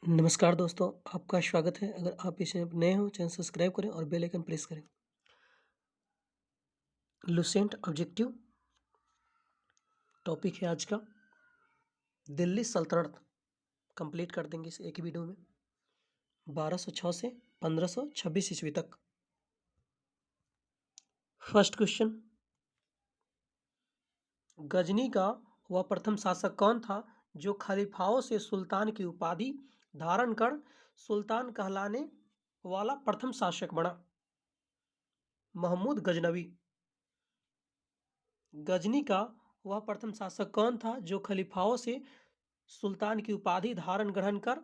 नमस्कार दोस्तों, आपका स्वागत है। अगर आप इस चैनल पर नए हो, चैनल सब्सक्राइब करें और बेल आइकन प्रेस करें। लुसेंट ऑब्जेक्टिव टॉपिक है आज का। दिल्ली सल्तनत कंप्लीट कर देंगे इस एक ही वीडियो में। 1206 से 1526 ईस्वी तक। फर्स्ट क्वेश्चन, गजनी का वह प्रथम शासक कौन था जो खलीफाओं से सुल्तान की उपाधि धारण कर सुल्तान कहलाने वाला प्रथम शासक बना? महमूद गजनवी। गजनी का वह प्रथम शासक कौन था जो खलीफाओं से सुल्तान की उपाधि धारण ग्रहण कर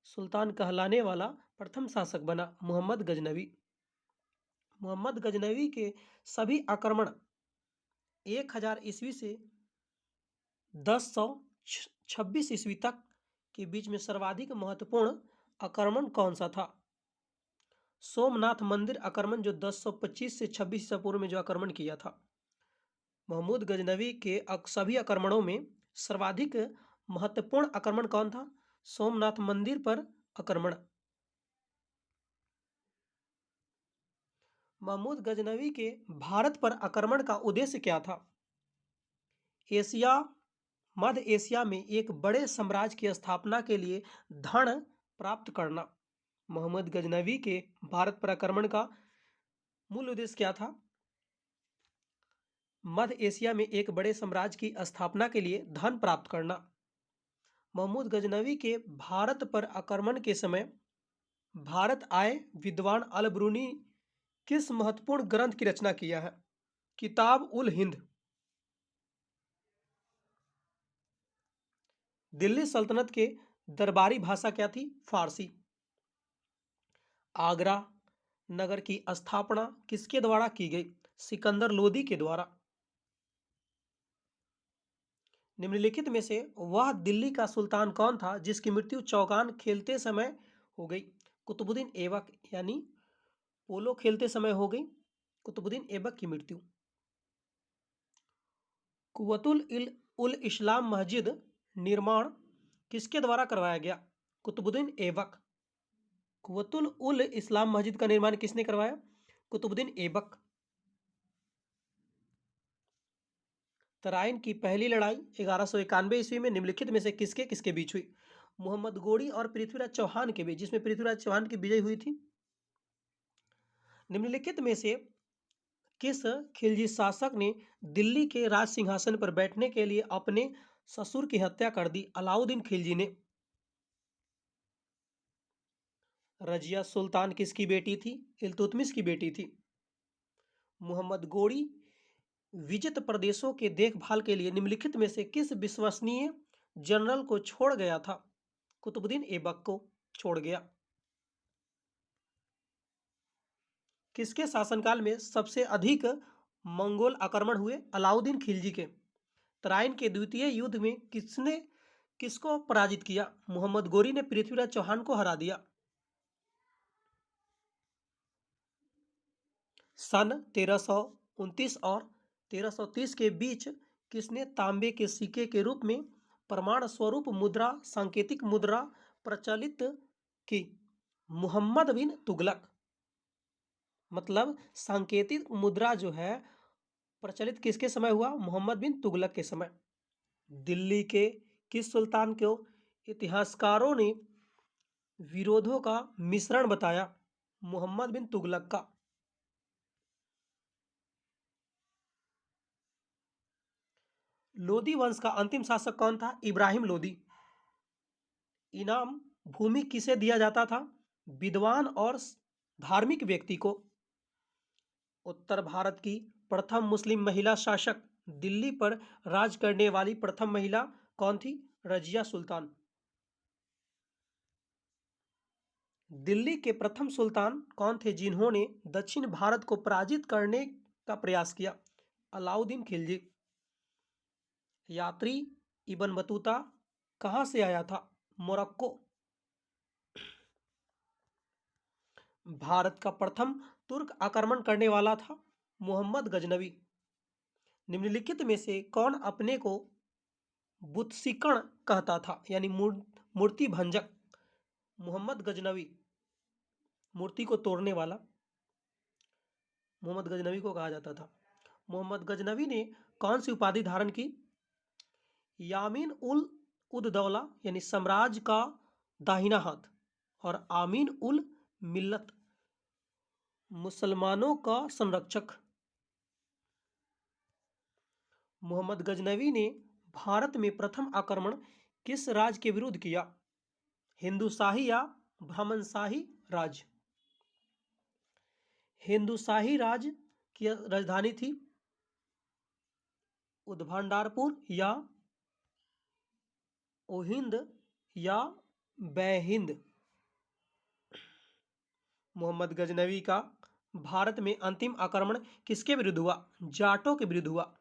सुल्तान कहलाने वाला प्रथम शासक बना? मोहम्मद गजनवी। मोहम्मद गजनवी के सभी आक्रमण 1000 ईस्वी से 1026 ईस्वी तक के बीच में सर्वाधिक महत्वपूर्ण आक्रमण कौन सा था? सोमनाथ मंदिर आक्रमण, जो 1025 से 26 ईसा पूर्व में जो आक्रमण किया था। महमूद गजनवी के सभी आक्रमणों में सर्वाधिक महत्वपूर्ण आक्रमण कौन था? सोमनाथ मंदिर पर आक्रमण। महमूद गजनवी के भारत पर आक्रमण का उद्देश्य क्या था? एशिया मध्य एशिया में एक बड़े साम्राज्य की स्थापना के लिए धन प्राप्त करना। मोहम्मद गजनवी के भारत पर आक्रमण का मूल उद्देश्य क्या था? मध्य एशिया में एक बड़े साम्राज्य की स्थापना के लिए धन प्राप्त करना। महमूद गजनवी के भारत पर आक्रमण के समय भारत आए विद्वान अल ब्रूनी किस महत्वपूर्ण ग्रंथ की रचना किया है? किताब उल हिंद। दिल्ली सल्तनत के दरबारी भाषा क्या थी? फारसी। आगरा नगर की स्थापना किसके द्वारा की गई? सिकंदर लोदी के द्वारा। निम्नलिखित में से वह दिल्ली का सुल्तान कौन था जिसकी मृत्यु चौगान खेलते समय हो गई? कुतुबुद्दीन ऐबक, यानी पोलो खेलते समय हो गई कुतुबुद्दीन ऐबक की मृत्यु। कुव्वतुल उल इस्लाम मस्जिद निर्माण किसके द्वारा करवाया गया? कुतुबुद्दीन ऐबक। कुव्वतुल उल इस्लाम मस्जिद का निर्माण किसने करवाया? कुतुबुद्दीन ऐबक। तराइन की पहली लड़ाई 1191 ईस्वी में निम्नलिखित में से किसके किसके बीच हुई? मोहम्मद गोरी और पृथ्वीराज चौहान के बीच, जिसमें पृथ्वीराज चौहान की विजय हुई थी। निम्नलिखित में से किस खिलजी शासक ने दिल्ली के राज सिंहासन पर बैठने के लिए अपने ससुर की हत्या कर दी? अलाउद्दीन खिलजी ने। रजिया सुल्तान किसकी बेटी थी? इल्तुतमिश की बेटी थी। मोहम्मद गोरी विजित प्रदेशों के देखभाल के लिए निम्नलिखित में से किस विश्वसनीय जनरल को छोड़ गया था? कुतुबुद्दीन ऐबक को छोड़ गया। किसके शासनकाल में सबसे अधिक मंगोल आक्रमण हुए? अलाउद्दीन खिलजी के। तराइन के द्वितीय युद्ध में किसने किसको पराजित किया? मोहम्मद गोरी ने पृथ्वीराज चौहान को हरा दिया। सन 1329 और 1330 के बीच किसने तांबे के सिक्के के रूप में प्रमाण स्वरूप मुद्रा, सांकेतिक मुद्रा प्रचलित की? मुहम्मद बिन तुगलक। मतलब सांकेतिक मुद्रा जो है प्रचलित किसके समय हुआ? मोहम्मद बिन तुगलक के समय। दिल्ली के किस सुल्तान को इतिहासकारों ने विरोधों का मिश्रण बताया? मोहम्मद बिन तुगलक का। लोदी वंश का अंतिम शासक कौन था? इब्राहिम लोदी। इनाम भूमि किसे दिया जाता था? विद्वान और धार्मिक व्यक्ति को। उत्तर भारत की प्रथम मुस्लिम महिला शासक, दिल्ली पर राज करने वाली प्रथम महिला कौन थी? रजिया सुल्तान। दिल्ली के प्रथम सुल्तान कौन थे जिन्होंने दक्षिण भारत को पराजित करने का प्रयास किया? अलाउद्दीन खिलजी। यात्री इब्न बतूता कहां से आया था? मोरक्को। भारत का प्रथम तुर्क आक्रमण करने वाला था मोहम्मद गजनवी। निम्नलिखित में से कौन अपने को बुत्सिकण कहता था, यानी मूर्ति भंजक? मोहम्मद गजनवी, मूर्ति को तोड़ने वाला मोहम्मद गजनवी को कहा जाता था। मोहम्मद गजनवी ने कौन सी उपाधि धारण की? यामीन उल उद दौला यानी साम्राज्य का दाहिना हाथ, और आमीन उल मिल्लत मुसलमानों का संरक्षक। मोहम्मद गजनवी ने भारत में प्रथम आक्रमण किस राज्य के विरुद्ध किया? हिंदूशाही या ब्राह्मणशाही राज्य? हिंदूशाही राज्य की राजधानी थी उद्भंडारपुर या ओहिंद या बैहिंद। मोहम्मद गजनवी का भारत में अंतिम आक्रमण किसके विरुद्ध हुआ? जाटों के विरुद्ध हुआ।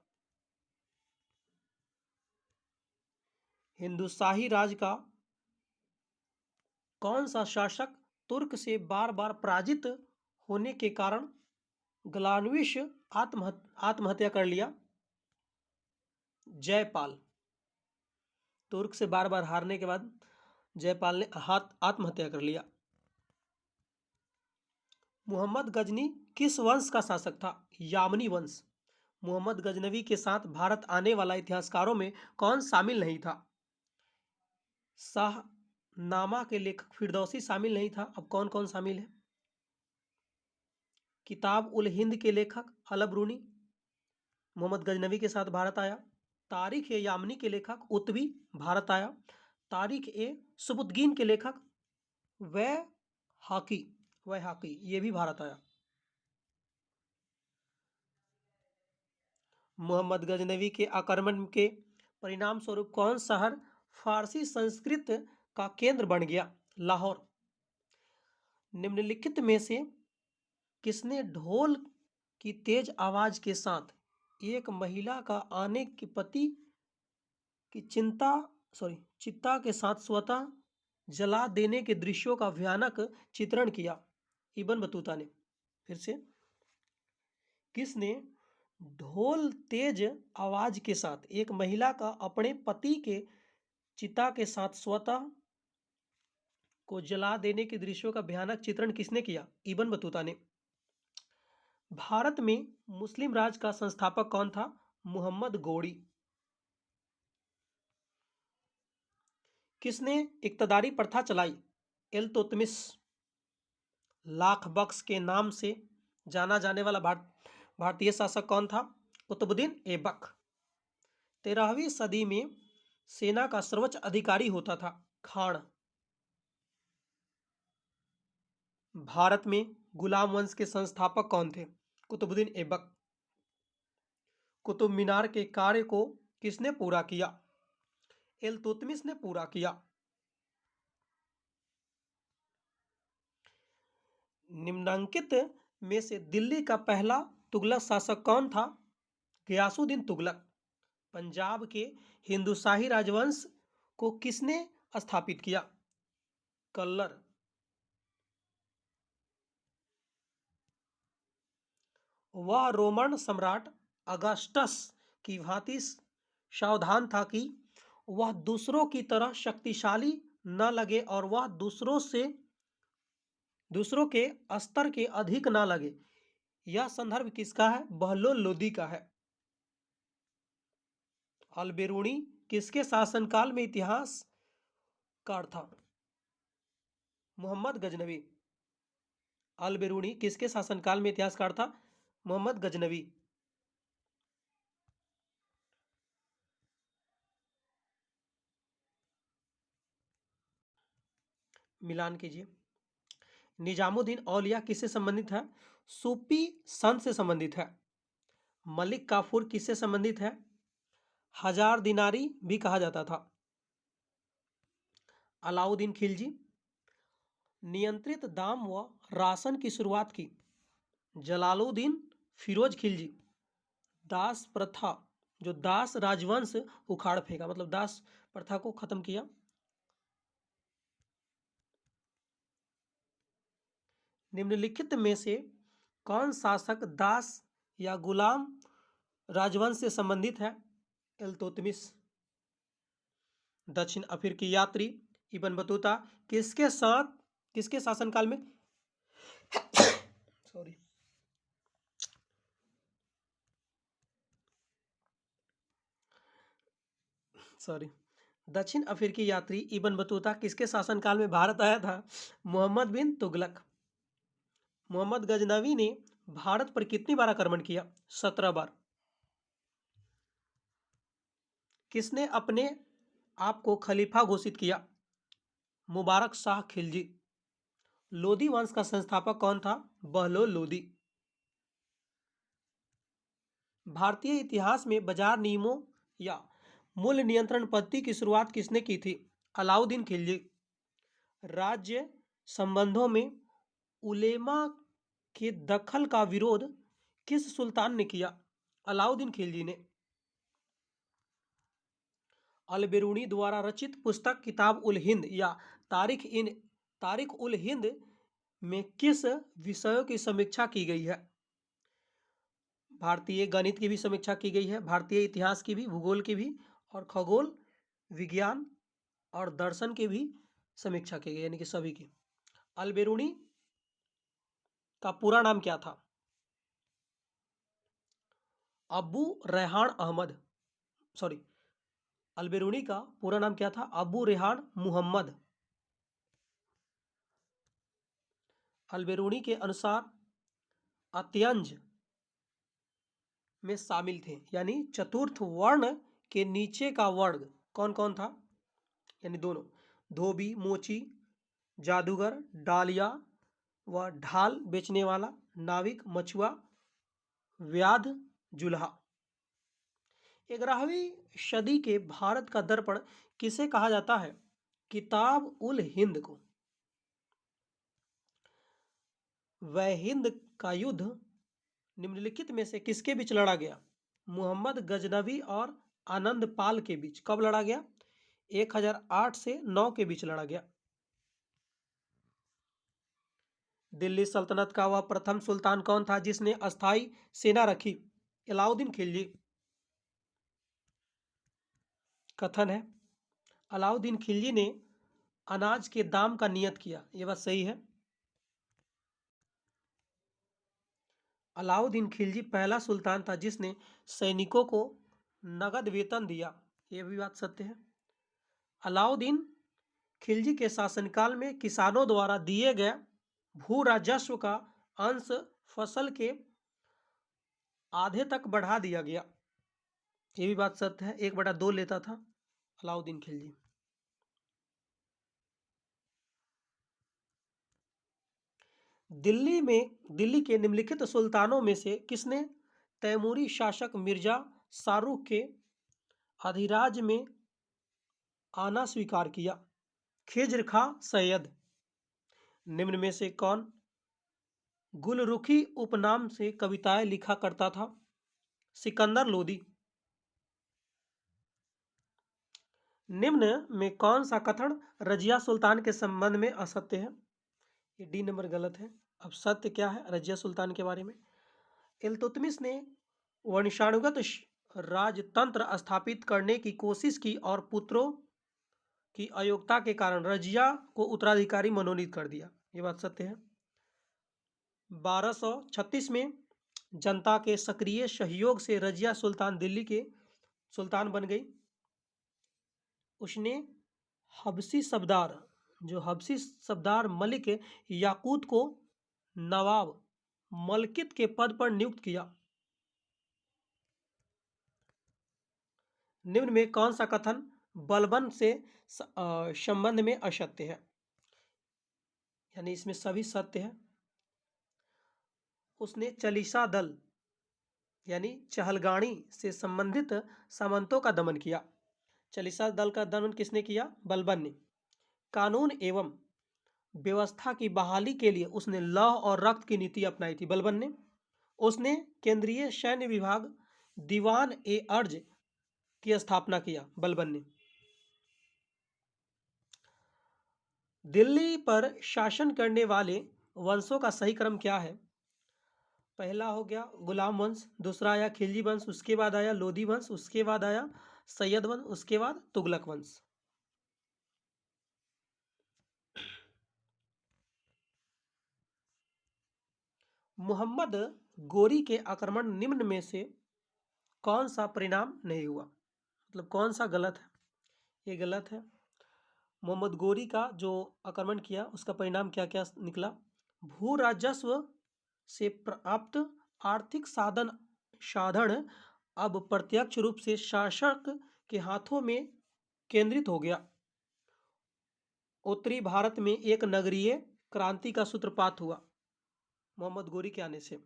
हिंदूशाही राज का कौन सा शासक तुर्क से बार बार पराजित होने के कारण ग्लानविश आत्महत्या कर लिया? जयपाल। तुर्क से बार बार हारने के बाद जयपाल ने आत्महत्या कर लिया। मोहम्मद गजनी किस वंश का शासक था? यामनी वंश। मोहम्मद गजनवी के साथ भारत आने वाला इतिहासकारों में कौन शामिल नहीं था? शाहनामा के लेखक फिरदौसी शामिल नहीं था। अब कौन कौन शामिल है? किताब उल हिंद के लेखक अल बरूनी मोहम्मद गजनवी के साथ भारत आया। तारीख ए यामनी के लेखक उत्बी भारत आया। तारीख ए सुबुद्दीन के लेखक वह हाकी ये भी भारत आया। मोहम्मद गजनवी के आक्रमण के परिणाम स्वरूप कौन शहर फारसी संस्कृत का केंद्र बन गया? लाहौर। निम्नलिखित में से किसने ढोल की तेज आवाज के साथ एक महिला का आने के पति की चिता के साथ स्वतः जला देने के दृश्यों का भयानक चित्रण किया? इब्न बतूता ने। फिर से, किसने ढोल तेज आवाज के साथ एक महिला का अपने पति के चिता के साथ स्वतः को जला देने के दृश्यों का भयानक चित्रण किसने किया? इब्न बतूता ने। भारत में मुस्लिम राज का संस्थापक कौन था? मुहम्मद गोरी। किसने इक्तदारी प्रथा चलाई? इल्तुतमिश। लाख बख्श के नाम से जाना जाने वाला भारतीय शासक कौन था? कुतुबुद्दीन ऐबक। 13वीं सदी में सेना का सर्वोच्च अधिकारी होता था खान। भारत में गुलाम वंश के संस्थापक कौन थे? कुतुबुद्दीन ऐबक। कुतुब मीनार के कार्य को किसने पूरा किया? इल्तुतमिश ने पूरा किया। निम्नांकित में से दिल्ली का पहला तुगलक शासक कौन था? गयासुद्दीन तुगलक। पंजाब के हिंदूशाही राजवंश को किसने स्थापित किया? कल्लर। वह रोमन सम्राट अगस्टस की भांति सावधान था कि वह दूसरों की तरह शक्तिशाली न लगे और वह दूसरों के स्तर के अधिक न लगे। यह संदर्भ किसका है? बहलोल लोदी का है। अल बेरूनी किसके शासनकाल में इतिहासकार था? मोहम्मद गजनवी। अल बेरूनी किसके शासनकाल में इतिहासकार था? मोहम्मद गजनवी। मिलान कीजिए। निजामुद्दीन औलिया किससे संबंधित है? सूफी संत से संबंधित है। मलिक काफूर किससे संबंधित है? हजार दिनारी भी कहा जाता था। अलाउद्दीन खिलजी। नियंत्रित दाम व राशन की शुरुआत की? जलालुद्दीन फिरोज खिलजी। दास प्रथा जो दास राजवंश उखाड़ फेंका, मतलब दास प्रथा को खत्म किया? निम्नलिखित में से कौन शासक दास या गुलाम राजवंश से संबंधित है? इल्तुतमिश। दक्षिण अफ्रीकी यात्री इब्न बतूता किसके शासनकाल में सॉरी सॉरी दक्षिण अफ्रीकी यात्री इब्न बतूता किसके शासनकाल में भारत आया था? मोहम्मद बिन तुगलक। मोहम्मद गजनवी ने भारत पर कितनी बार आक्रमण किया? 17 बार। किसने अपने आप को खलीफा घोषित किया? मुबारक शाह खिलजी। लोधी वंश का संस्थापक कौन था? बहलोल लोधी। भारतीय इतिहास में बाजार नियमों या मूल्य नियंत्रण पद्धति की शुरुआत किसने की थी? अलाउद्दीन खिलजी। राज्य संबंधों में उलेमा के दखल का विरोध किस सुल्तान ने किया? अलाउद्दीन खिलजी ने। अल बिरूनी द्वारा रचित पुस्तक किताब उल हिंद या तारिख उल हिंद में किस विषयों की समीक्षा की गई है? भारतीय गणित की भी समीक्षा की गई है, भारतीय इतिहास की भी, भूगोल की भी, और खगोल विज्ञान और दर्शन की भी समीक्षा की गई, यानी कि सभी की। अल बिरूनी का पूरा नाम क्या था? अबू रेहान अहमद, सॉरी, अल बिरूनी का पूरा नाम क्या था? अबू रेहान मुहम्मद। अल बिरूनी के अनुसार अत्यंज में शामिल थे, यानी चतुर्थ वर्ण के नीचे का वर्ग कौन कौन था? यानी दोनों, धोबी, मोची, जादूगर, डालिया व ढाल बेचने वाला, नाविक, मछुआ, व्याध, जुल्हा। 11वीं सदी के भारत का दर्पण किसे कहा जाता है? किताब उल हिंद को। वह हिंद का युद्ध निम्नलिखित में से किसके बीच लड़ा गया? मोहम्मद गजनवी और आनंद पाल के बीच। कब लड़ा गया? 1008 से 9 के बीच लड़ा गया। दिल्ली सल्तनत का वह प्रथम सुल्तान कौन था जिसने अस्थायी सेना रखी? अलाउद्दीन खिलजी। कथन है अलाउद्दीन खिलजी ने अनाज के दाम का नियत किया, यह बात सही है। अलाउद्दीन खिलजी पहला सुल्तान था जिसने सैनिकों को नगद वेतन दिया, यह भी बात सत्य है। अलाउद्दीन खिलजी के शासनकाल में किसानों द्वारा दिए गए भू राजस्व का अंश फसल के आधे तक बढ़ा दिया गया, यह भी बात सत्य है। 1/2 लेता था अलाउद्दीन खिलजी। दिल्ली के निम्नलिखित सुल्तानों में से किसने तैमूरी शासक मिर्जा शाहरुख के अधिराज में आना स्वीकार किया? खिज्र खां सैयद। निम्न में से कौन गुलरुखी उपनाम से कविताएं लिखा करता था? सिकंदर लोदी। निम्न में कौन सा कथन रजिया सुल्तान के संबंध में असत्य है? ये डी नंबर गलत है। अब सत्य क्या है रजिया सुल्तान के बारे में? इल्तुतमिश ने वंशानुगत राजतंत्र स्थापित करने की कोशिश की और पुत्रों की अयोग्यता के कारण रजिया को उत्तराधिकारी मनोनीत कर दिया, ये बात सत्य है। 1236 में जनता के सक्रिय सहयोग से रजिया सुल्तान दिल्ली के सुल्तान बन गई। उसने हबसी सब्दार मलिक याकूत को नवाब मलकित के पद पर नियुक्त किया। निम्न में कौन सा कथन बलबन से संबंध में असत्य है? यानी इसमें सभी सत्य है। उसने चालीसा दल यानी चहलगानी से संबंधित सामंतों का दमन किया। चालीसा दल का दमन किसने किया? बलबन ने। कानून एवं व्यवस्था की बहाली के लिए उसने लौह और रक्त की नीति अपनाई थी, बलबन ने। उसने केंद्रीय सैन्य विभाग दीवान ए अर्ज की स्थापना किया, बलबन ने। दिल्ली पर शासन करने वाले वंशों का सही क्रम क्या है? पहला हो गया गुलाम वंश, दूसरा आया खिलजी वंश, उसके बाद आया लोधी वंश, उसके बाद आया सैयद वंश, उसके बाद तुगलक वंश। मोहम्मद गोरी के आक्रमण निम्न में से कौन सा परिणाम नहीं हुआ, मतलब कौन सा गलत है? ये गलत है। मोहम्मद गोरी का जो आक्रमण किया उसका परिणाम क्या क्या निकला? भू राजस्व से प्राप्त आर्थिक साधन अब प्रत्यक्ष रूप से शासक के हाथों में केंद्रित हो गया। उत्तरी भारत में एक नगरीय क्रांति का सूत्रपात हुआ मोहम्मद गोरी के आने से।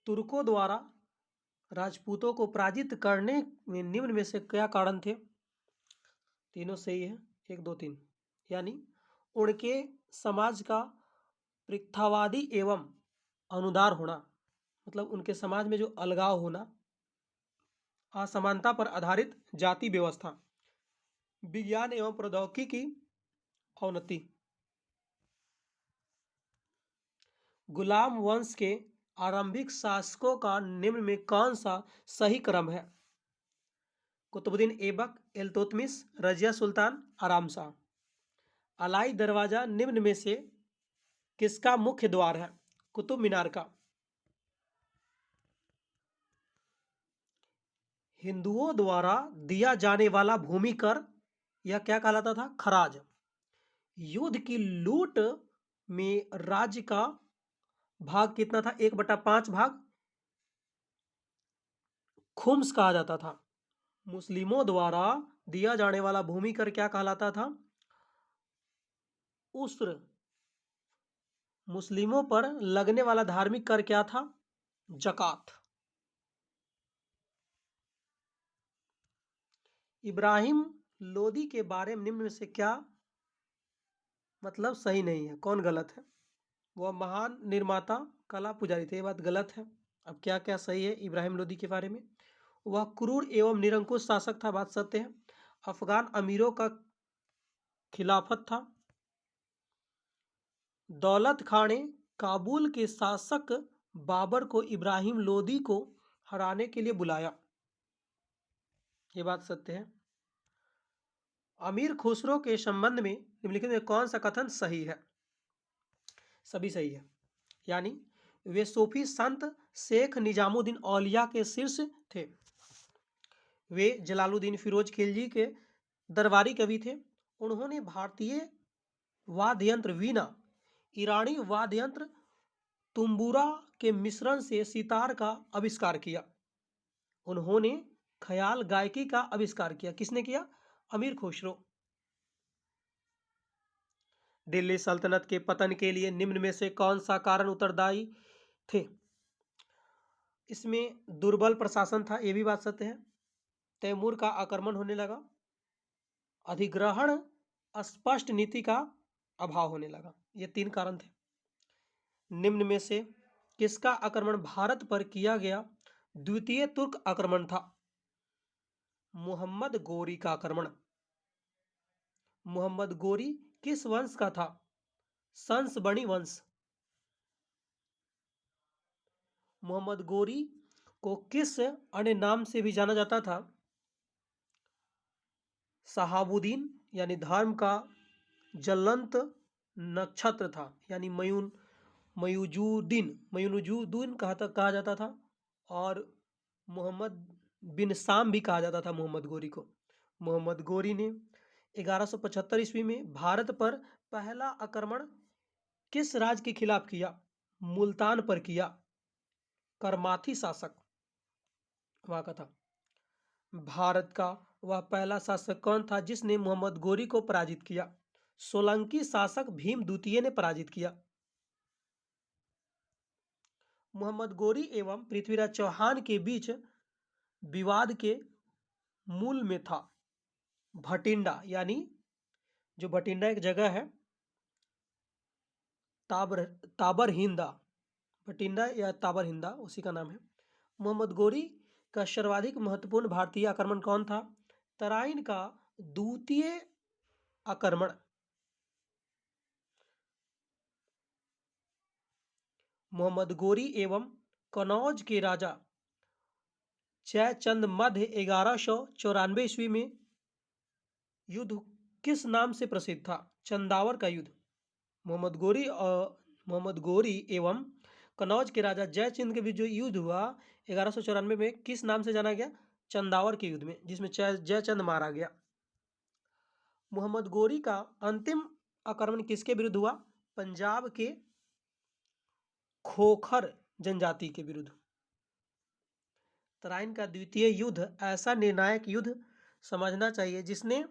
तुर्कों द्वारा राजपूतों को पराजित करने में निम्न में से क्या कारण थे? तीनों सही है, 1 2 3। यानी उनके समाज का पृथ्वावादी एवं अनुदार होना, मतलब उनके समाज में जो अलगाव होना, असमानता पर आधारित जाति व्यवस्था, विज्ञान एवं प्रौद्योगिकी की अवनति। गुलाम वंश के आरंभिक शासकों का निम्न में कौन सा सही क्रम है? कुतुबुद्दीन ऐबक, इल्तुतमिश, रजिया सुल्तान, आराम शाह। अलाई दरवाजा निम्न में से किसका मुख्य द्वार है? कुतुब मीनार का। हिंदुओं द्वारा दिया जाने वाला भूमि कर यह क्या कहलाता था? खराज। युद्ध की लूट में राज्य का भाग कितना था? 1/5 भाग खुम्स कहा जाता था। मुस्लिमों द्वारा दिया जाने वाला भूमि कर क्या कहलाता था? उस्र। मुस्लिमों पर लगने वाला धार्मिक कर क्या था? जकात। इब्राहिम लोदी के बारे में निम्न में से क्या मतलब सही नहीं है, कौन गलत है? वह महान निर्माता, कला पुजारी थे, ये बात गलत है। अब क्या क्या सही है इब्राहिम लोदी के बारे में? वह क्रूर एवं निरंकुश शासक था, बात सत्य है। अफगान अमीरों का खिलाफत था। दौलत खां ने काबुल के शासक बाबर को इब्राहिम लोदी को हराने के लिए बुलाया, ये बात सत्य है। अमीर खुसरो के संबंध में निम्नलिखित में कौन सा कथन सही है? सभी सही है। यानी वे सूफी संत शेख निजामुद्दीन औलिया के शीर्ष थे। वे जलालुद्दीन फिरोज खिलजी के दरबारी कवि थे। उन्होंने भारतीय वाद्य यंत्र वीणा, ईरानी वाद्य यंत्र तुम्बुरा के मिश्रण से सितार का आविष्कार किया। उन्होंने ख्याल गायकी का आविष्कार किया। किसने किया? अमीर खुसरो। दिल्ली सल्तनत के पतन के लिए निम्न में से कौन सा कारण उत्तरदायी थे? इसमें दुर्बल प्रशासन था, यह भी बात सत्य है। तैमूर का आक्रमण होने लगा। अधिग्रहण स्पष्ट नीति का अभाव होने लगा। ये 3 कारण थे। निम्न में से किसका आक्रमण भारत पर किया गया द्वितीय तुर्क आक्रमण था? मोहम्मद गोरी का आक्रमण। मोहम्मद गोरी किस वंश का था? संसबणी वंश। मोहम्मद गोरी को किस अन्य नाम से भी जाना जाता था? शहाबुद्दीन, यानी धर्म का ज्वलंत नक्षत्र था, यानी मयूनुजुद्दीन कहा जाता था। और मोहम्मद बिन शाम भी कहा जाता था मोहम्मद गोरी को। मोहम्मद गोरी ने 1175 ईस्वी में भारत पर पहला आक्रमण किस राज्य के खिलाफ किया? मुल्तान पर किया। करमाथी शासक वहां का था। भारत का वह पहला शासक कौन था जिसने मोहम्मद गोरी को पराजित किया? सोलंकी शासक भीम द्वितीय ने पराजित किया। मोहम्मद गोरी एवं पृथ्वीराज चौहान के बीच विवाद के मूल में था भटिंडा, यानी जो भटिंडा एक जगह है, ताबरहिंदा, भटिंडा या ताबरहिंदा उसी का नाम है। मोहम्मद गोरी का सर्वाधिक महत्वपूर्ण भारतीय आक्रमण कौन था? तराइन का द्वितीय आक्रमण। मोहम्मद गोरी एवं कनौज के राजा जयचंद मध्य 1194 ईस्वी में युद्ध किस नाम से प्रसिद्ध था? चंदावर का युद्ध। मोहम्मद गोरी एवं कनौज के राजा जयचंद के बीच जो युद्ध हुआ 1194 में, किस नाम से जाना गया? चंदावर के युद्ध में, जिसमें जयचंद मारा गया। मोहम्मद गोरी का अंतिम आक्रमण किसके विरुद्ध हुआ? पंजाब के खोखर जनजाति के विरुद्ध। तराइन का द्वितीय युद्ध ऐसा निर्णायक युद्ध समझना चाहिए जिसने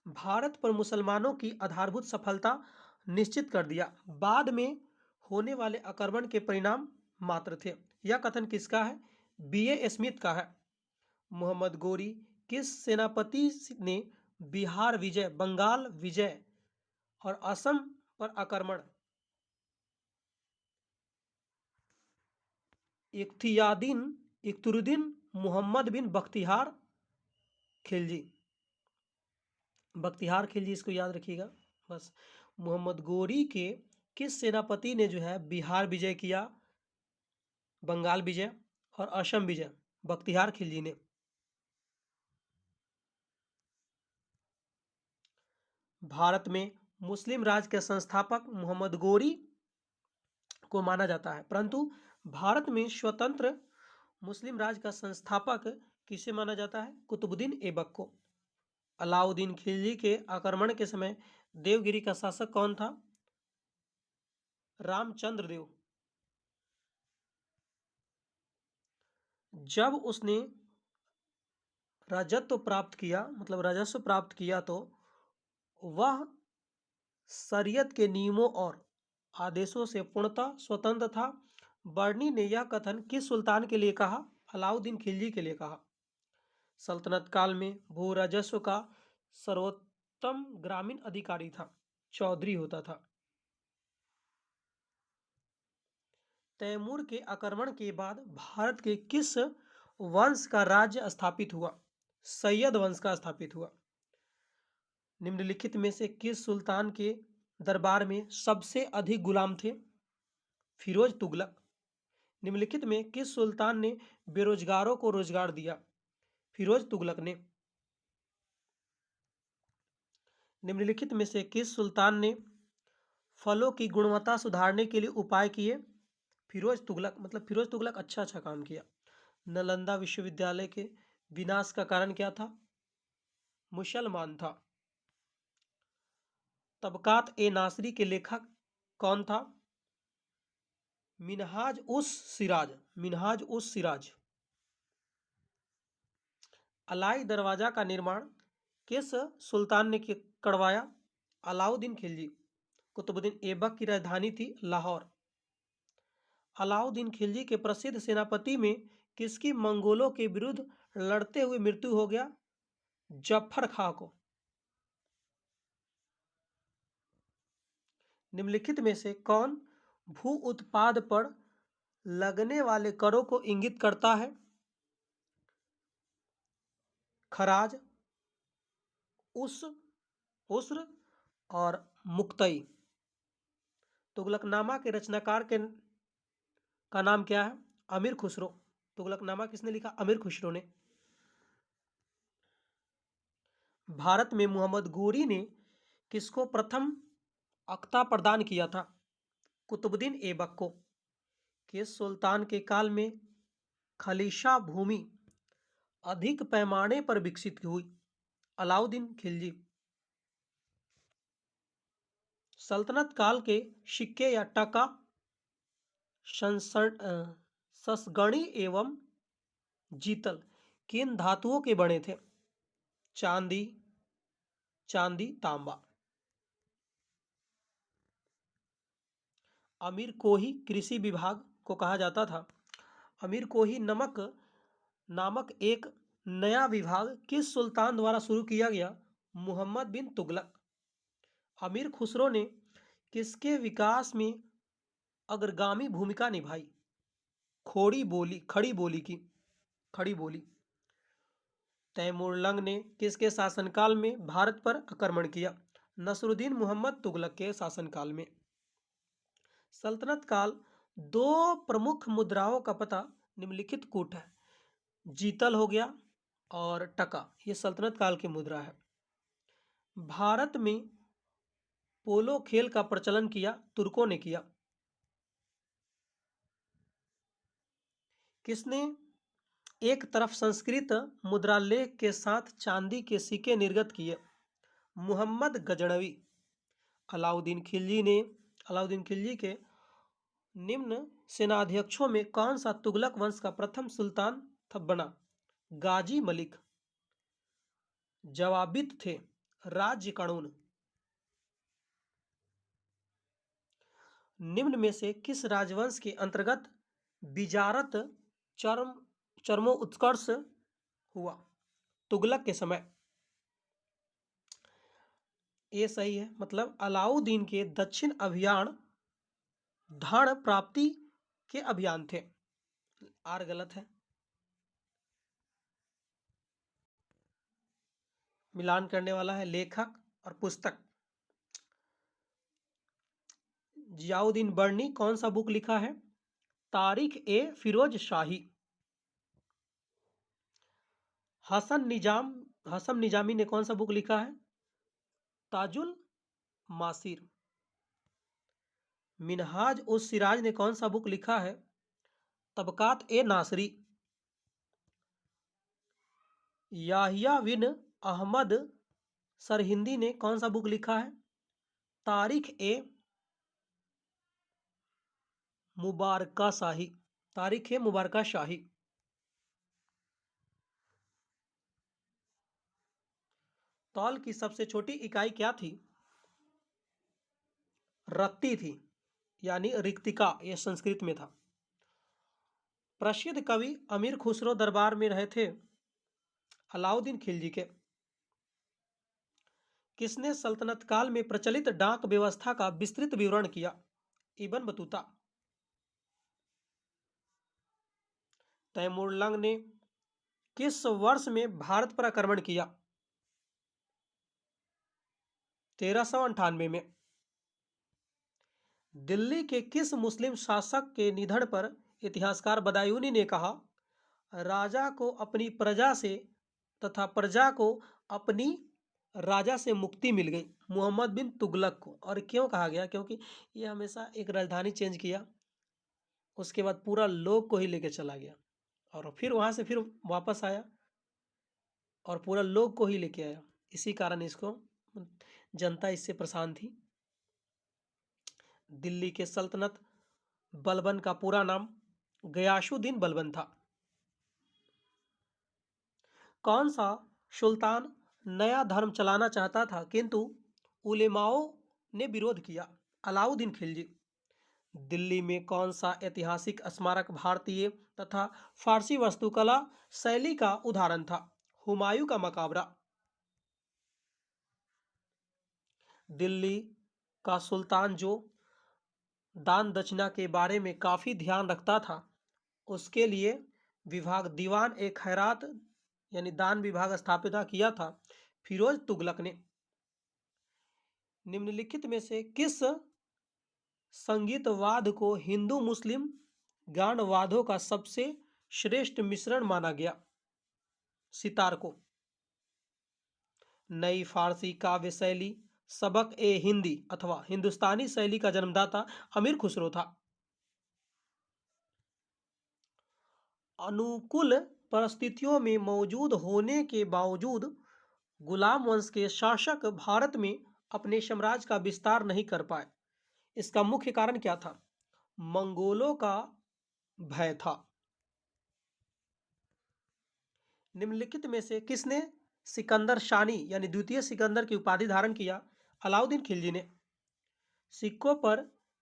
भारत पर मुसलमानों की आधारभूत सफलता निश्चित कर दिया, बाद में होने वाले आक्रमण के परिणाम मात्र थे। यह कथन किसका है? B.A. स्मिथ का है। मोहम्मद गोरी किस सेनापति ने बिहार विजय, बंगाल विजय और असम पर आक्रमण? इख्तियारुद्दीन मोहम्मद बिन बख्तियार खिलजी। बख्तियार खिलजी, इसको याद रखिएगा बस। मोहम्मद गोरी के किस सेनापति ने जो है बिहार विजय किया, बंगाल विजय और असम विजय? बख्तियार खिलजी ने। भारत में मुस्लिम राज के संस्थापक मोहम्मद गोरी को माना जाता है, परंतु भारत में स्वतंत्र मुस्लिम राज का संस्थापक किसे माना जाता है? कुतुबुद्दीन ऐबक को। अलाउद्दीन खिलजी के आक्रमण के समय देवगिरी का शासक कौन था? रामचंद्र देव। जब उसने राजस्व प्राप्त किया तो वह शरीयत के नियमों और आदेशों से पूर्णतः स्वतंत्र था। बर्नी ने यह कथन किस सुल्तान के लिए कहा? अलाउद्दीन खिलजी के लिए कहा। सल्तनत काल में भू राजस्व का सर्वोत्तम ग्रामीण अधिकारी था, चौधरी होता था। तैमूर के आक्रमण के बाद भारत के किस वंश का राज्य स्थापित हुआ? सैयद वंश का स्थापित हुआ। निम्नलिखित में से किस सुल्तान के दरबार में सबसे अधिक गुलाम थे? फिरोज तुगलक। निम्नलिखित में किस सुल्तान ने बेरोजगारों को रोजगार दिया? फिरोज तुगलक ने। निम्नलिखित में से किस सुल्तान ने फलों की गुणवत्ता सुधारने के लिए उपाय किए? फिरोज तुगलक। मतलब फिरोज तुगलक अच्छा काम किया। नालंदा विश्वविद्यालय के विनाश का कारण क्या था? मुसलमान था। तबकात ए नासरी के लेखक कौन था? मिनहाज उस सिराज। अलाई दरवाजा का निर्माण किस सुल्तान ने करवाया? अलाउद्दीन खिलजी। कुतुबुद्दीन ऐबक की राजधानी थी लाहौर। अलाउद्दीन खिलजी के प्रसिद्ध सेनापति में किसकी मंगोलों के विरुद्ध लड़ते हुए मृत्यु हो गया? जफर खां को। निम्नलिखित में से कौन भू उत्पाद पर लगने वाले करों को इंगित करता है? खराज, उस्र और मुक्तई। तुगलकनामा के रचनाकार का नाम क्या है? अमीर खुसरो। तुगलकनामा किसने लिखा? अमीर खुसरो ने। भारत में मोहम्मद गोरी ने किसको प्रथम अख्ता प्रदान किया था? कुतुबुद्दीन ऐबक को। किस सुल्तान के काल में खलीशा भूमि अधिक पैमाने पर विकसित हुई? अलाउद्दीन खिलजी। सल्तनत काल के सिक्के या टका ससगणी एवं जीतल किन धातुओं के बने थे? चांदी, तांबा। अमीर कोही कृषि विभाग को कहा जाता था। अमीर कोही नामक एक नया विभाग किस सुल्तान द्वारा शुरू किया गया? मोहम्मद बिन तुगलक। अमीर खुसरो ने किसके विकास में अग्रगामी भूमिका निभाई? खड़ी बोली। तैमूरलंग ने किसके शासनकाल में भारत पर आक्रमण किया? नसरुद्दीन मोहम्मद तुगलक के शासनकाल में। सल्तनत काल 2 प्रमुख मुद्राओं का पता निम्नलिखित कूट है। जीतल हो गया और टका, ये सल्तनत काल की मुद्रा है। भारत में पोलो खेल का प्रचलन किया तुर्कों ने किया। किसने एक तरफ संस्कृत मुद्रालेख के साथ चांदी के सिक्के निर्गत किए? मुहम्मद गजनवी। अलाउद्दीन खिलजी के निम्न सेनाध्यक्षों में कौन सा तुगलक वंश का प्रथम सुल्तान बना? गाजी मलिक। जवाबित थे राज्य कानून। निम्न में से किस राजवंश के अंतर्गत बिजारत चरमोत्कर्ष हुआ? तुगलक के समय। ये सही है, मतलब अलाउद्दीन के दक्षिण अभियान धन प्राप्ति के अभियान थे। आर गलत है। मिलान करने वाला है लेखक और पुस्तक। जियाउद्दीन बर्नी कौन सा बुक लिखा है? तारीख ए फिरोज शाही। हसन निजामी ने कौन सा बुक लिखा है? ताजुल मासिर। मिनहाज उस सिराज ने कौन सा बुक लिखा है? तबकात ए नासरी। याहिया बिन अहमद सरहिंदी ने कौन सा बुक लिखा है? तारीख ए मुबारका शाही। तारीख ए मुबारका शाही। तौल की सबसे छोटी इकाई क्या थी? रत्ती थी, यानी रिक्तिका। यह संस्कृत में था। प्रसिद्ध कवि अमीर खुसरो दरबार में रहे थे अलाउद्दीन खिलजी के। किसने सल्तनत काल में प्रचलित डाक व्यवस्था का विस्तृत विवरण किया? Ibn Battuta. तैमूरलंग ने किस वर्ष में भारत पर आक्रमण किया? 1398 में। दिल्ली के किस मुस्लिम शासक के निधन पर इतिहासकार बदायूनी ने कहा, राजा को अपनी प्रजा से तथा प्रजा को अपनी राजा से मुक्ति मिल गई? मोहम्मद बिन तुगलक को। और क्यों कहा गया? क्योंकि ये हमेशा एक राजधानी चेंज किया, उसके बाद पूरा लोग को ही लेके चला गया, और फिर वहां से फिर वापस आया और पूरा लोग को ही लेके आया। इसी कारण इसको जनता इससे परेशान थी। दिल्ली के सल्तनत बलबन का पूरा नाम गयासुद्दीन बलबन था। कौन सा सुल्तान नया धर्म चलाना चाहता था किंतु उलेमाओं ने विरोध किया? अलाउद्दीन खिलजी। दिल्ली में कौन सा ऐतिहासिक स्मारक भारतीय तथा फारसी वास्तुकला शैली का उदाहरण था? हुमायूं का मकबरा। दिल्ली का सुल्तान जो दान दक्षिणा के बारे में काफी ध्यान रखता था, उसके लिए दीवान ए खैरात यानी दान विभाग स्थापित किया था फिरोज तुगलक ने। निम्नलिखित में से किस संगीतवाद को हिंदू मुस्लिम गानवादों का सबसे श्रेष्ठ मिश्रण माना गया? सितार को। नई फारसी काव्य शैली सबक ए हिंदी अथवा हिंदुस्तानी शैली का जन्मदाता अमीर खुसरो था। अनुकूल परिस्थितियों में मौजूद होने के बावजूद गुलाम वंश के शासक भारत में अपने साम्राज्य का विस्तार नहीं कर पाए। इसका मुख्य कारण क्या था? मंगोलों का भय था। निम्नलिखित में से किसने सिकंदर शानी यानी द्वितीय सिकंदर की उपाधि धारण किया? अलाउद्दीन खिलजी ने। सिक्कों पर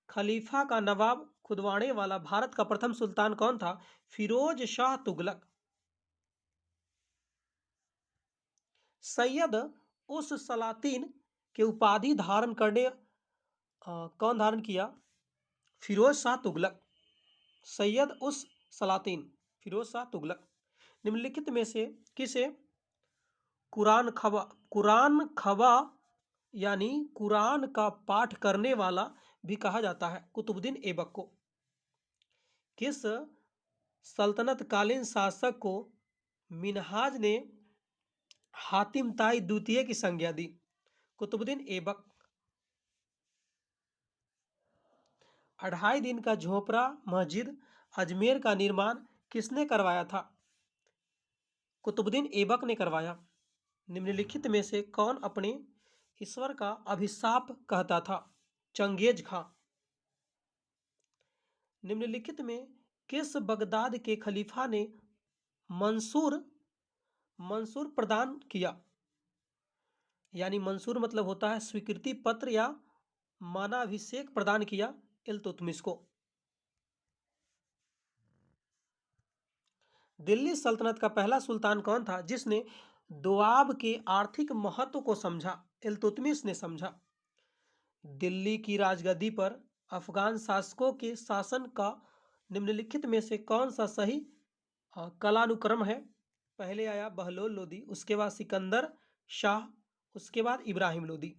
खलीफा का नवाब खुदवाने वाला भारत का प्रथम सुल्तान कौन था? फिरोज शाह तुगलक। सैयद उस सलातीन के उपाधि धारण करने कौन धारण किया? फिरोज शाह तुगलक। सैयद उस सलातीन फिरोज शाह तुगलक। निम्नलिखित में से किसे कुरान खबा यानी कुरान का पाठ करने वाला भी कहा जाता है? कुतुबुद्दीन ऐबक को। किस सल्तनत कालीन शासक को मिनहाज ने हातिम ताई द्वितीय की संज्ञा दी? कुतुबुद्दीन ऐबक। 2.5 दिन का झोपड़ा मस्जिद अजमेर का निर्माण किसने करवाया था? कुतुबुद्दीन ऐबक ने करवाया। निम्नलिखित में से कौन अपने ईश्वर का अभिशाप कहता था? चंगेज खां। निम्नलिखित में किस बगदाद के खलीफा ने मंसूर मंसूर प्रदान किया? यानी मंसूर मतलब होता है स्वीकृति पत्र या मानाभिषेक प्रदान किया इल्तुतमिश को। दिल्ली सल्तनत का पहला सुल्तान कौन था जिसने दोआब के आर्थिक महत्व को समझा? इल्तुतमिश ने समझा। दिल्ली की राजगद्दी पर अफगान शासकों के शासन का निम्नलिखित में से कौन सा सही कालानुक्रम है? पहले आया बहलोल लोदी, उसके बाद सिकंदर शाह, उसके बाद इब्राहिम लोदी।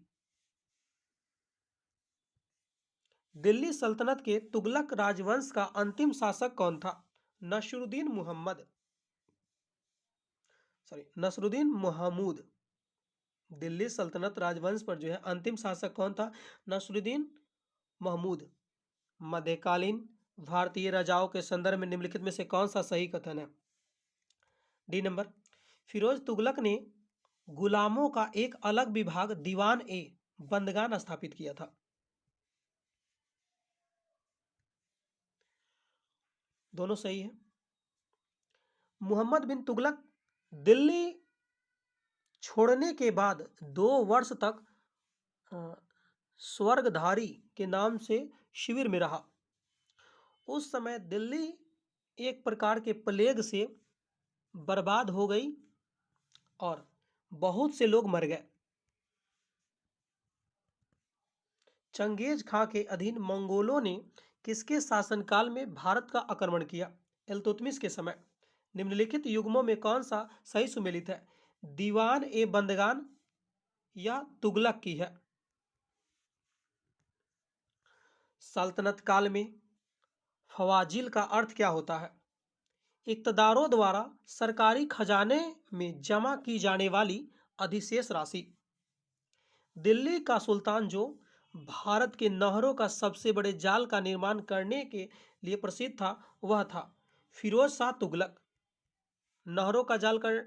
दिल्ली सल्तनत के तुगलक राजवंश का अंतिम शासक कौन था? नसरुद्दीन महमूद। दिल्ली सल्तनत राजवंश पर जो है अंतिम शासक कौन था? नसरुद्दीन महमूद। मध्यकालीन भारतीय राजाओं के संदर्भ में निम्नलिखित में से कौन सा सही कथन है? D number. फिरोज तुगलक ने गुलामों का एक अलग विभाग दीवान ए बंदगान स्थापित किया था। दोनों सही है। मोहम्मद बिन तुगलक दिल्ली छोड़ने के बाद 2 वर्ष तक स्वर्गधारी के नाम से शिविर में रहा। उस समय दिल्ली एक प्रकार के प्लेग से बर्बाद हो गई और बहुत से लोग मर गए। चंगेज खां के अधीन मंगोलों ने किसके शासनकाल में भारत का आक्रमण किया? इल्तुतमिश के समय। निम्नलिखित युग्मों में कौन सा सही सुमेलित है? दीवान ए बंदगान या तुगलक की है? सल्तनत काल में फवाजिल का अर्थ क्या होता है? इक़्तिदारों द्वारा सरकारी खजाने में जमा की जाने वाली अधिशेष राशि। दिल्ली का सुल्तान जो भारत के नहरों का सबसे बड़े जाल का निर्माण करने के लिए प्रसिद्ध था वह था फिरोज शाह तुगलक। नहरों का जाल कर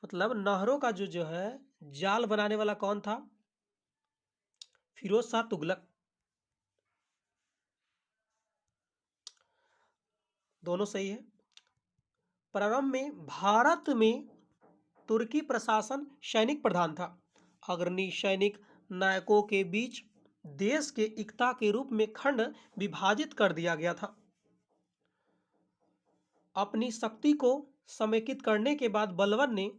मतलब नहरों का जो है जाल बनाने वाला कौन था? फिरोज शाह तुगलक। दोनों सही है। प्रारंभ में भारत में तुर्की प्रशासन सैनिक प्रधान था। अग्रणी सैनिक नायकों के बीच देश के एकता के रूप में खंड विभाजित कर दिया गया था। अपनी शक्ति को समेकित करने के बाद बलबन ने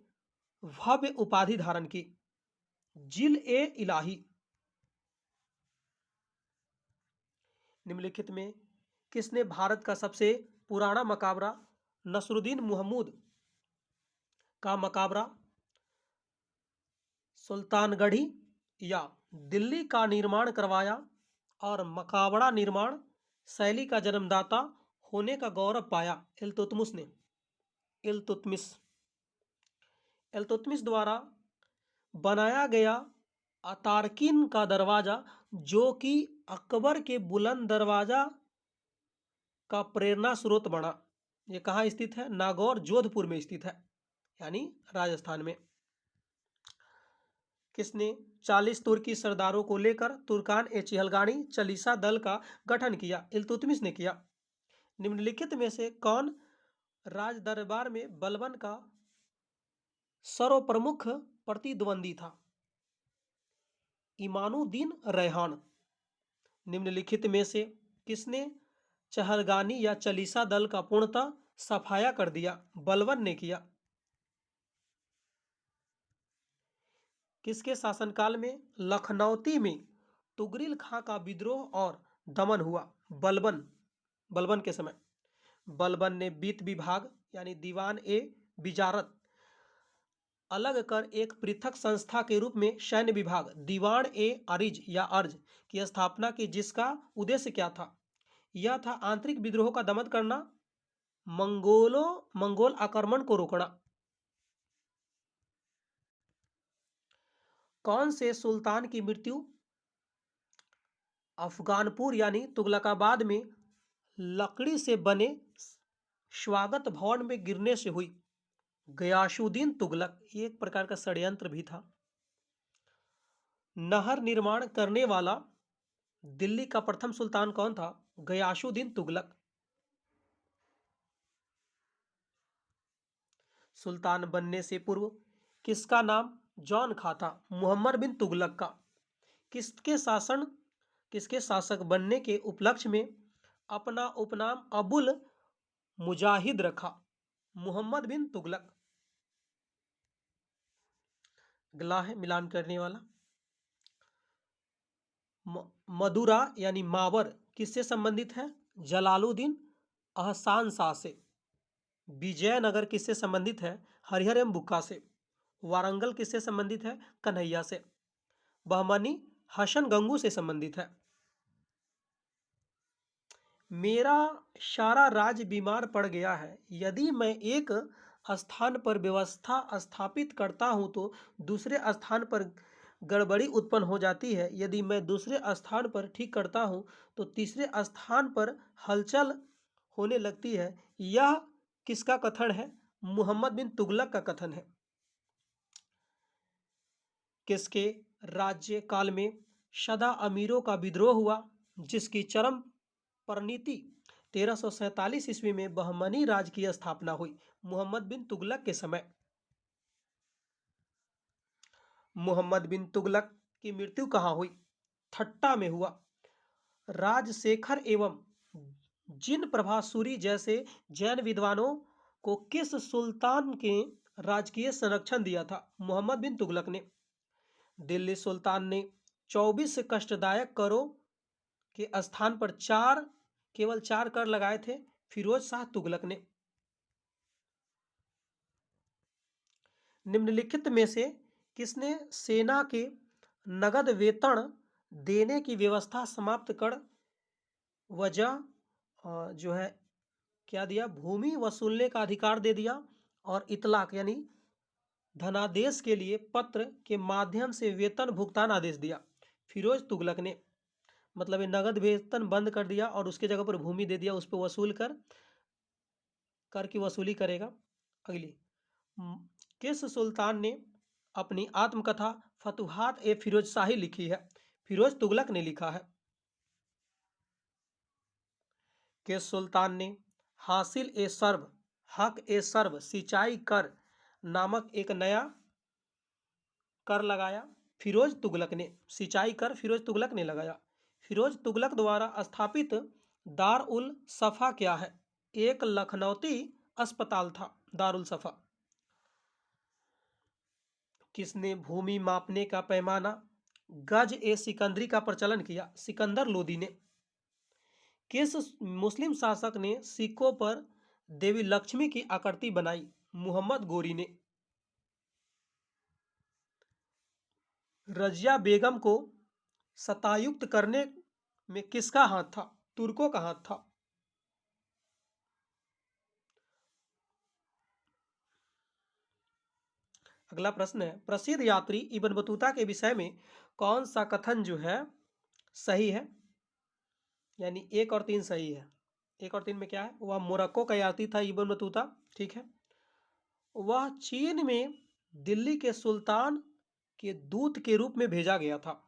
भव्य उपाधि धारण की, जिल ए इलाही। निम्नलिखित में किसने भारत का सबसे पुराना मकबरा नसरुद्दीन महमूद का मकबरा सुल्तानगढ़ी या दिल्ली का निर्माण करवाया और मकबरा निर्माण शैली का जन्मदाता होने का गौरव पाया? इल्तुतमिश द्वारा बनाया गया अतार्किन का दरवाजा जो कि अकबर के बुलंद दरवाजा का प्रेरणा स्रोत बना। ये कहाँ स्थित है? नागौर जोधपुर में स्थित है, यानी राजस्थान में। किसने 40 तुर्की सरदारों को लेकर तुर्कान ए चिहलगानी चालीसा दल का गठन किया? इल्तुतमिश ने किया। निम्नलिखित में से कौन राज दरबार में बलबन का सर्वप्रमुख प्रतिद्वंदी था? इमानुद्दीन रैहान। निम्नलिखित में से किसने चहलगानी या चालीसा दल का पूर्णतः सफाया कर दिया? बलबन ने किया। किसके शासनकाल में लखनौती में तुगरिल खां का विद्रोह और दमन हुआ? बलबन के समय। बलबन ने वित्त विभाग यानी दीवान ए विजारत अलग कर एक पृथक संस्था के रूप में सैन्य विभाग दीवान ए अरिज या अर्ज की स्थापना की, जिसका उद्देश्य क्या था? यह था आंतरिक विद्रोह का दमन करना, मंगोल आक्रमण को रोकना। कौन से सुल्तान की मृत्यु अफगानपुर यानी तुगलकाबाद में लकड़ी से बने स्वागत भवन में गिरने से हुई? गयासुद्दीन तुगलक। ये एक प्रकार का षड्यंत्र भी था। नहर निर्माण करने वाला दिल्ली का प्रथम सुल्तान कौन था? गयासुद्दीन तुगलक। सुल्तान बनने से पूर्व किसका नाम जॉन खा था? मोहम्मद बिन तुगलक का। किसके शासक बनने के उपलक्ष्य में अपना उपनाम अबुल मुजाहिद रखा? मोहम्मद बिन तुगलक। अगला है मिलान करने वाला। मदुरा यानी मावर किससे संबंधित है? जलालुद्दीन अहसान शाह से। विजयनगर किससे संबंधित है? हरिहर एवं बुक्का से। वारंगल किससे संबंधित है? कन्हैया से। बहमनी हसन गंगू से संबंधित है। मेरा सारा राज्य बीमार पड़ गया है। यदि मैं एक स्थान पर व्यवस्था स्थापित करता हूं तो दूसरे स्थान पर गड़बड़ी उत्पन्न हो जाती है। यदि मैं दूसरे स्थान पर ठीक करता हूं तो तीसरे स्थान पर हलचल होने लगती है। यह किसका कथन है? मोहम्मद बिन तुगलक का कथन है। किसके राज्यकाल में सदा अमीरों का विद्रोह हुआ, जिसकी चरम परिणति 1347 ईस्वी में बहमनी राज की स्थापना हुई? मोहम्मद बिन तुगलक के समय। मोहम्मद बिन तुगलक की मृत्यु कहाँ हुई? ठट्टा में हुआ। राजशेखर एवं जिन प्रभासूरी जैसे जैन विद्वानों को किस सुल्तान के राजकीय संरक्षण दिया था? मोहम्मद बिन तुगलक ने। दिल्ली सुल्तान ने 24 कष्टदायक करों के स्थान पर केवल 4 कर लगाए थे? फिरोज शाह तुगलक ने। निम्नलिखित में से किसने सेना के नगद वेतन देने की व्यवस्था समाप्त कर वजह जो है क्या दिया? भूमि वसूलने का अधिकार दे दिया और इतलाक यानी धनादेश के लिए पत्र के माध्यम से वेतन भुगतान आदेश दिया? फिरोज तुगलक ने। मतलब ये नगद वेतन बंद कर दिया और उसके जगह पर भूमि दे दिया, उस पर वसूल कर की वसूली करेगा। अगली, किस सुल्तान ने अपनी आत्मकथा फतुहात ए फिरोज शाही लिखी है? फिरोज तुगलक ने लिखा है। किस सुल्तान ने हासिल ए सर्व हक ए सर्व सिंचाई कर नामक एक नया कर लगाया? फिरोज तुगलक ने। सिंचाई कर फिरोज तुगलक ने लगाया। फिरोज तुगलक द्वारा स्थापित दार उल सफा क्या है? एक लखनौती अस्पताल था दारुल सफा। किसने भूमि मापने का पैमाना गज ए सिकंदरी का प्रचलन किया? सिकंदर लोदी ने। किस मुस्लिम शासक ने सिक्कों पर देवी लक्ष्मी की आकृति बनाई? मोहम्मद गोरी ने। रजिया बेगम को सतायुक्त करने में किसका हाथ था? तुर्कों का हाथ था। अगला प्रश्न है, प्रसिद्ध यात्री इब्न बतूता के विषय में कौन सा कथन जो है सही है? यानी 1 और 3 सही है। 1 और 3 में क्या है? वह मोरक्को का यात्री था इब्न बतूता, ठीक है। वह चीन में दिल्ली के सुल्तान के दूत के रूप में भेजा गया था।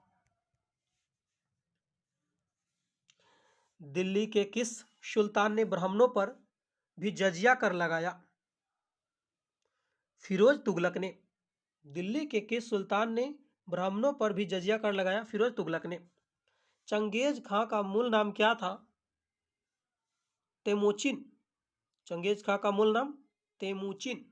दिल्ली के किस सुल्तान ने ब्राह्मणों पर भी जजिया कर लगाया? फिरोज तुगलक ने। दिल्ली के किस सुल्तान ने ब्राह्मणों पर भी जजिया कर लगाया? फिरोज तुगलक ने। चंगेज खां का मूल नाम क्या था? तेमुचिन। चंगेज खां का मूल नाम तेमुचिन।